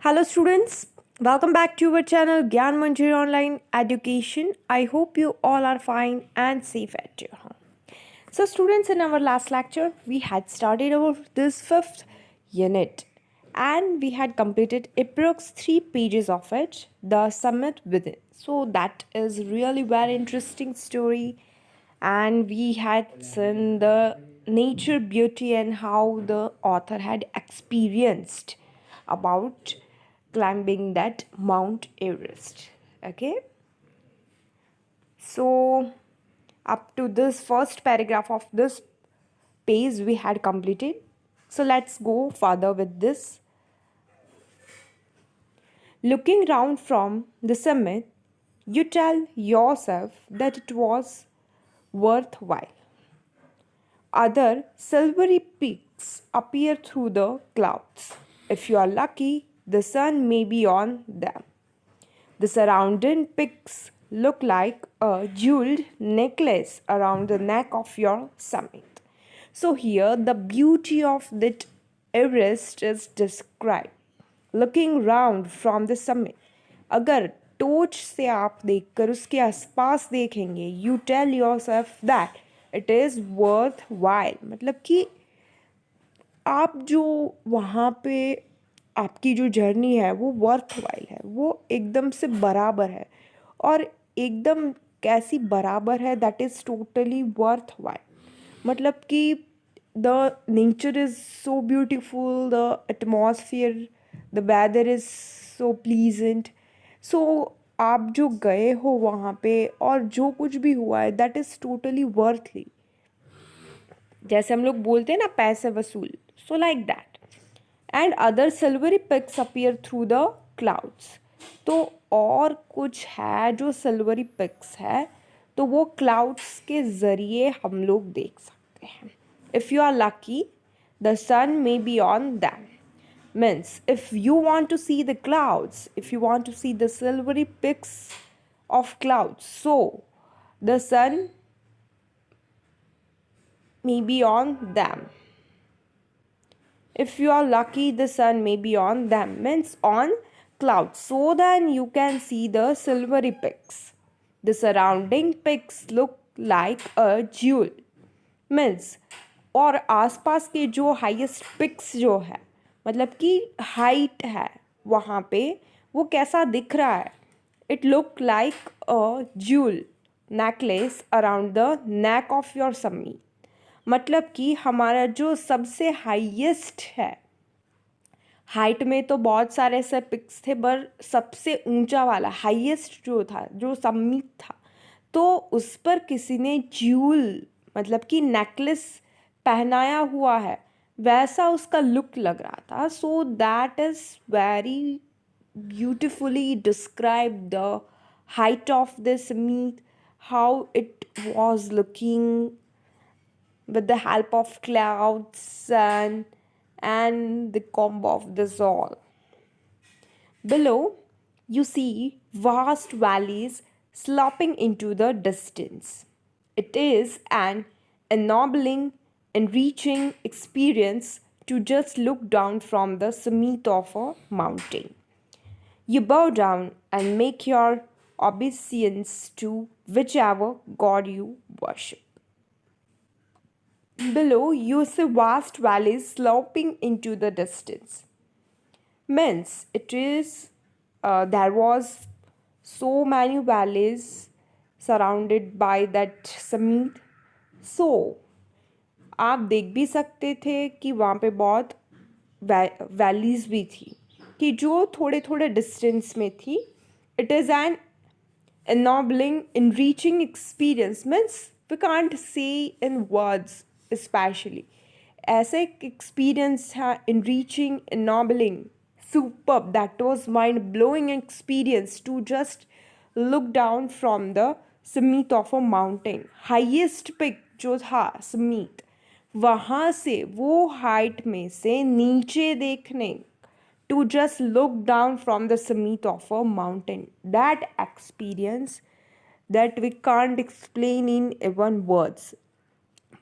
Hello, students. Welcome back to our channel Gyan Manjari Online Education. I hope you all are fine and safe at your home. So, students, in our last lecture, we had started our this fifth unit, and we had completed approx 3 pages of it. The summit within. So that is really very interesting story, and we had seen the nature beauty and how the author had experienced about climbing that Mount Everest. Okay, so up to this first paragraph of this page we had completed. So let's go further with this. Looking round from the summit, you tell yourself that it was worthwhile. Other silvery peaks appear through the clouds. If you are lucky, the sun may be on them. The surrounding peaks look like a jeweled necklace around the neck of your summit. So, here the beauty of that Everest is described. Looking round from the summit, अगर टोच से आप देखकर उसके आसपास देखेंगे, you tell yourself that it is worthwhile, मतलब कि आप जो वहाँ पे आपकी जो जर्नी है वो वर्थ वाइल है, वो एकदम से बराबर है। और एकदम कैसी बराबर है, that is totally worthwhile, मतलब कि the nature is so beautiful, the atmosphere, the weather is so pleasant. So आप जो गए हो वहाँ पे और जो कुछ भी हुआ है, दैट इज़ टोटली वर्थली। जैसे हम लोग बोलते हैं ना, पैसे वसूल, so like that. And other silvery peaks appear through the clouds. तो और कुछ है जो सिल्वरी पिक्स है, तो वो क्लाउड्स के ज़रिए हम लोग देख सकते हैं। If you are lucky, the sun may be on them. Means, if you want to see the clouds, if you want to see the silvery peaks of clouds, so the sun may be on them. If you are lucky, the sun may be on them, means on clouds, so then you can see the silvery peaks. The surrounding peaks look like a jewel, means और आसपास के जो highest pics जो है, मतलब कि height है वहाँ पे, वो कैसा दिख रहा है, it look like a jewel necklace around the neck of your समी। मतलब कि हमारा जो सबसे हाईएस्ट है, हाइट में तो बहुत सारे ऐसे पिक्स थे, पर सबसे ऊंचा वाला हाईएस्ट जो था, जो समिट था, तो उस पर किसी ने ज्यूल मतलब कि नेकलेस पहनाया हुआ है, वैसा उसका लुक लग रहा था। So that is very beautifully describe the height of this meet, how it was looking with the help of clouds, sun, and the combo of this all. Below, you see vast valleys sloping into the distance. It is an ennobling, enriching experience to just look down from the summit of a mountain. You bow down and make your obeisance to whichever god you worship. Below, you see vast valleys sloping into the distance. Means it is there was so many valleys surrounded by that summit. So आप देख भी सकते थे कि वहाँ पे बहुत valleys भी थी, कि जो थोड़े थोड़े डिस्टेंस में थी। It is an ennobling, enriching experience, means we can't say in words, especially ऐसे एक experience था, enriching, ennobling, superb, that was mind blowing experience to just look down from the summit of a mountain, highest peak जो था summit, वहाँ से वो height में से नीचे देखने, to just look down from the summit of a mountain, that experience that we can't explain in even words।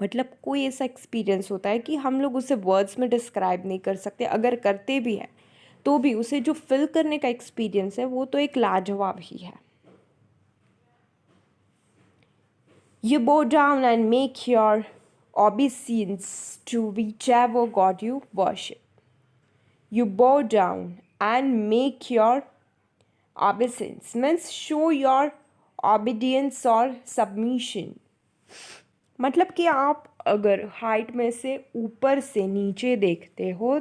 मतलब कोई ऐसा एक्सपीरियंस होता है कि हम लोग उसे वर्ड्स में डिस्क्राइब नहीं कर सकते, अगर करते भी हैं तो भी उसे जो फिल करने का एक्सपीरियंस है वो तो एक लाजवाब ही है. You bow down and make your obeisance to whichever god you worship. You bow down and make your obeisance means show your obedience or submission. मतलब कि आप अगर हाइट में से ऊपर से नीचे देखते हो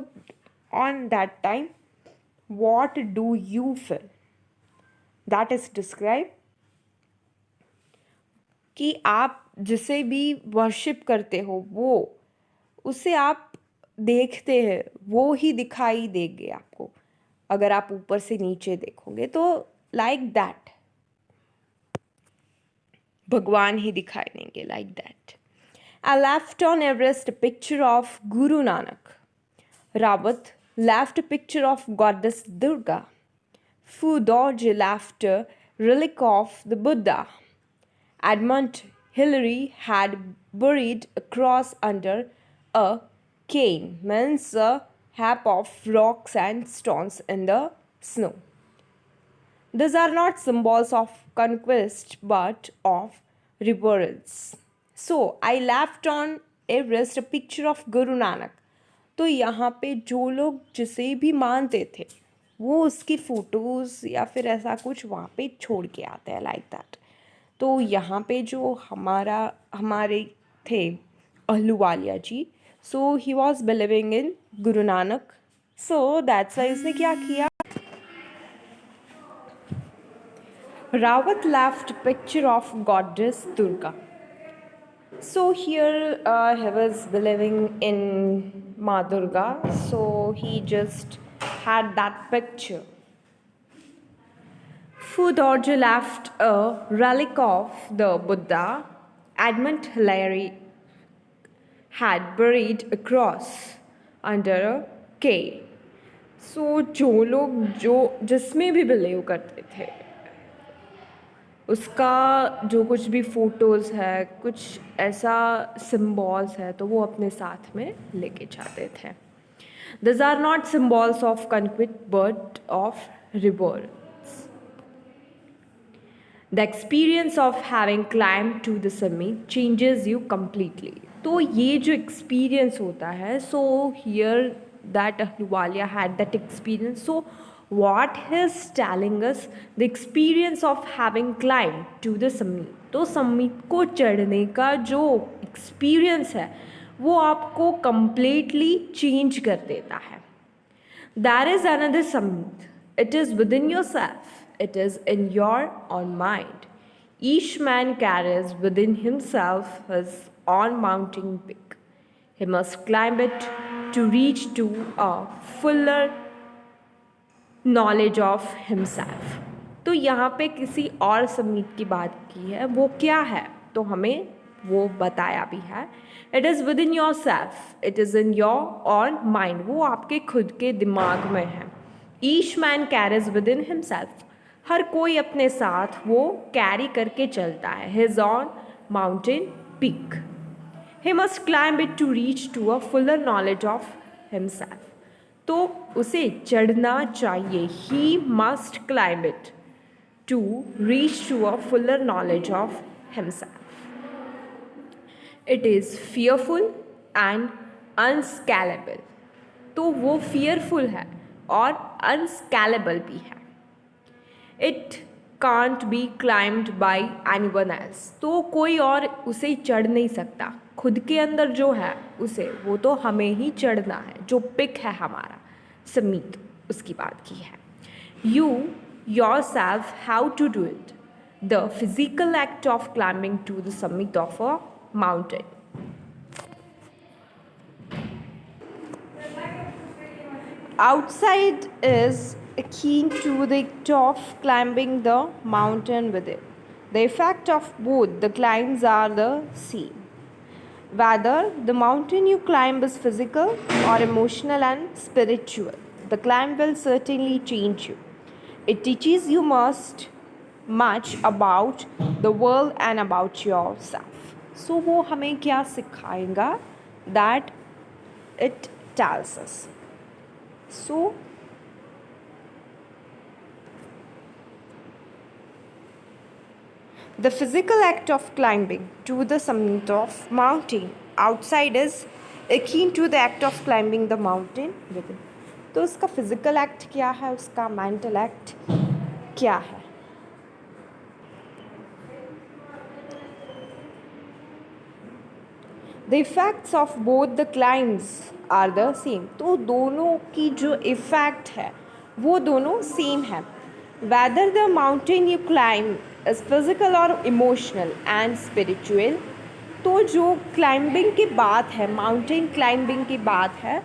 on that time what do you feel that is describe कि आप जिसे भी वर्शिप करते हो वो उसे आप देखते हैं वो ही दिखाई देंगे आपको अगर आप ऊपर से नीचे देखोगे तो लाइक दैट भगवान ही दिखाई देंगे like that. I left on Everest a picture of Guru Nanak. Rawat left a picture of goddess Durga. Fu Dorje left a relic of the Buddha. Edmund Hillary had buried a cross under a cane, means a heap of rocks and stones in the snow. These are not symbols of conquest but of reverence. So I left on Everest a picture of Guru Nanak. तो यहाँ पे जो लोग जिसे भी मानते थे वो उसकी फ़ोटोज़ या फिर ऐसा कुछ वहाँ पे छोड़ के आते हैं लाइक दैट. तो यहाँ पे जो हमारे थे अहलूवालिया जी सो he was believing in Guru Nanak so that's why इसने क्या किया Rawat left a picture of goddess Durga. So here he was believing in Ma Durga, so he just had that picture. Fu Dorje left a relic of the Buddha. Edmund Hillary had buried a cross under a cave. So जो लोग जो जिसमें भी believe करते थे उसका जो कुछ भी फ़ोटोज़ है कुछ ऐसा सिम्बॉल्स है तो वो अपने साथ में लेके जाते थे. This are not symbols of conquest but of reverse. The experience of having climb to the summit changes you completely. तो ये जो एक्सपीरियंस होता है so here that Ahluwalia had that experience. So what he's telling us the experience of having climbed to the summit. तो summit को चढ़ने का जो experience है वो आपको completely change कर देता है. There is another summit. It is within yourself. It is in your own mind. Each man carries within himself his own mountain peak. He must climb it to reach to a fuller knowledge of himself. तो यहाँ पे किसी और summit की बात की है वो क्या है तो हमें वो बताया भी है. It is within yourself. It is in your own mind. वो आपके खुद के दिमाग में है. Each man carries within himself. हर कोई अपने साथ वो कैरी करके चलता है. His own mountain peak. He must climb it to reach to a fuller knowledge of himself. तो उसे चढ़ना चाहिए. He must climb it to reach to a fuller knowledge of himself. It is fearful and unscalable. तो वो fearful है और unscalable भी है. It can't be climbed by anyone else. तो कोई और उसे चढ़ नहीं सकता. खुद के अंदर जो है उसे वो तो हमें ही चढ़ना है. जो पिक है हमारा समीट उसकी बात की है. You yourself how to do it. The physical act of climbing to the summit of a mountain. Outside is akin to the act of climbing the mountain with it. The effect of both the climbs are the same. Whether the mountain you climb is physical or emotional and spiritual, the climb will certainly change you. It teaches you much about the world and about yourself. So वो हमें क्या सिखाएगा? That it tells us. So The physical act of climbing to the summit of mountain outside is akin to the act of climbing the mountain within. तो उसका physical act क्या है, उसका mental act क्या है? The effects of both the climbs are the same. तो दोनों की जो इफेक्ट है वो दोनों सेम है. Whether the mountain you climb is physical और इमोशनल एंड स्पिरिचुअल. तो जो क्लाइंबिंग की बात है, माउंटेन क्लाइंबिंग की बात है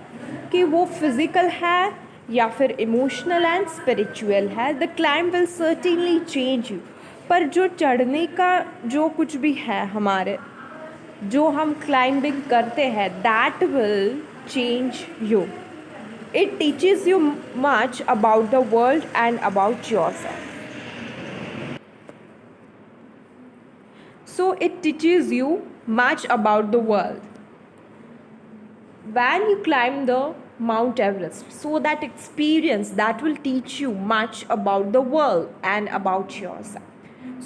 कि वो फिजिकल है या फिर इमोशनल एंड स्पिरिचुअल है, the climb will certainly change you. पर जो चढ़ने का जो कुछ भी है हमारे, जो हम क्लाइंबिंग करते हैं, that will change you. It teaches you much about the world and about yourself. So it teaches you much about the world. When you climb the Mount Everest, so that experience that will teach you much about the world and about yourself.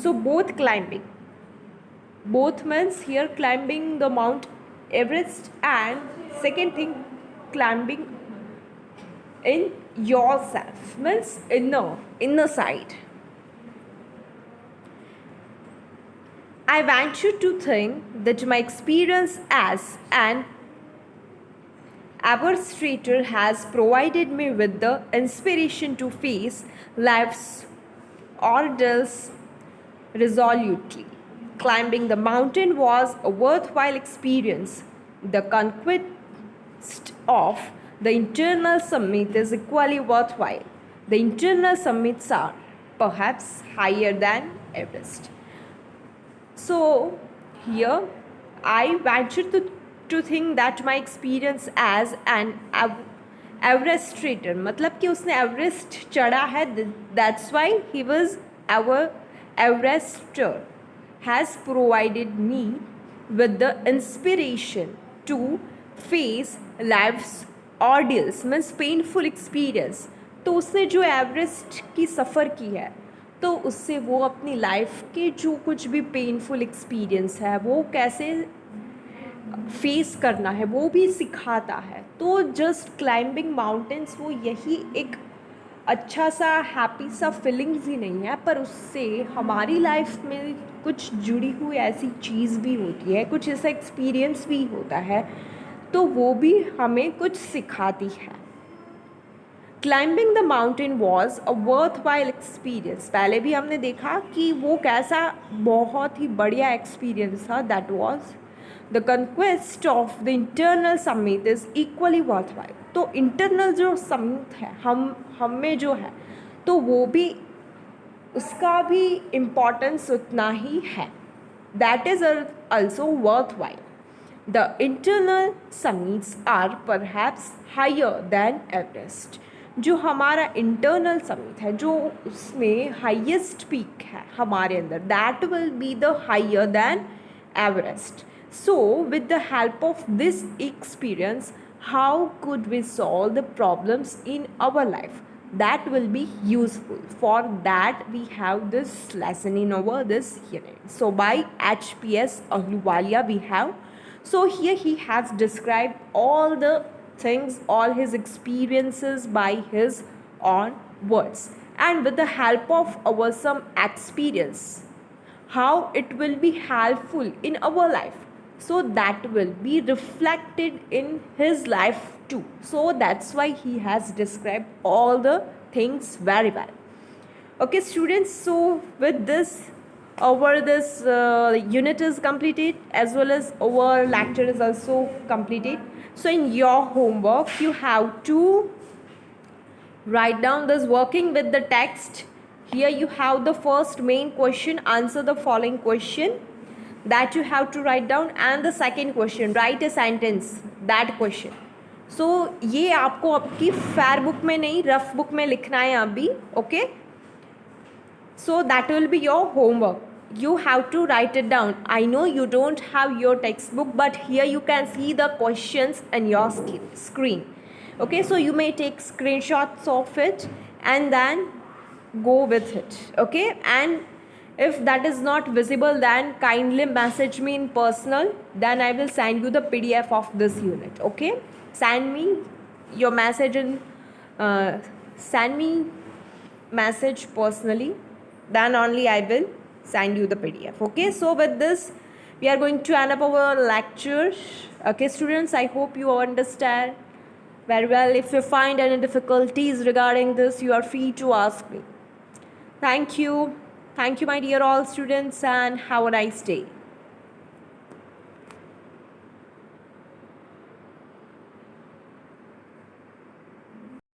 So both climbing, both means here climbing the Mount Everest, and second thing climbing in yourself means inner side. I want you to think that my experience as an Everestator has provided me with the inspiration to face life's ordeals resolutely. Climbing the mountain was a worthwhile experience. The conquest of the internal summit is equally worthwhile. The internal summits are perhaps higher than Everest. So here I venture to think that my experience as an Everestator, मतलब कि उसने Everest चढ़ा है, that's why he was our Everester, has provided me with the inspiration to face life's ordeals, means painful experience. तो उसने जो Everest की सफ़र की है, तो उससे वो अपनी लाइफ के जो कुछ भी पेनफुल एक्सपीरियंस है वो कैसे फेस करना है वो भी सिखाता है. तो जस्ट क्लाइंबिंग माउंटेन्स वो यही एक अच्छा सा हैप्पी सा फीलिंग्स ही नहीं है, पर उससे हमारी लाइफ में कुछ जुड़ी हुई ऐसी चीज़ भी होती है, कुछ ऐसा एक्सपीरियंस भी होता है, तो वो भी हमें कुछ सिखाती है. Climbing the mountain was a worth while experience. पहले भी हमने देखा कि वो कैसा बहुत ही बढ़िया एक्सपीरियंस था. That was the conquest of the internal summit is equally worth while. तो इंटरनल जो समिट है हम में जो है, तो वो भी उसका भी इम्पॉर्टेंस उतना ही है. That is also worthwhile. The internal summits are perhaps higher than Everest. जो हमारा इंटरनल समिट है, जो उसमें हाईएस्ट पीक है हमारे अंदर, that will be the higher than Everest. So with the help of this experience, how could we solve the problems in our life? That will be useful. For that we have this lesson in over this unit. So by HPS Ahluwalia we have. So here he has described all the things, all his experiences by his own words, and with the help of our some experience, how it will be helpful in our life, so that will be reflected in his life too. So that's why he has described all the things very well. Okay students, so with this this unit is completed, as well as our lecture is also completed. So in your homework you have to write down this working with the text. Here you have the first main question, answer the following question, that you have to write down, and the second question, write a sentence that question. So ये आपको आपकी fair book में नहीं, rough book में लिखना है अभी. Okay, so that will be your homework. You have to write it down. I know you don't have your textbook, but here you can see the questions in your screen. Okay, so you may take screenshots of it and then go with it. Okay, and If that is not visible, then kindly message me in personal, then I will send you the PDF of this unit. Okay, send me your message in send me message personally, then only I will send you the PDF. Okay, so with this we are going to end up our lecture. Okay students, I hope you understand very well. If you find any difficulties regarding this, you are free to ask me. Thank you. Thank you, my dear all students, and have a nice day.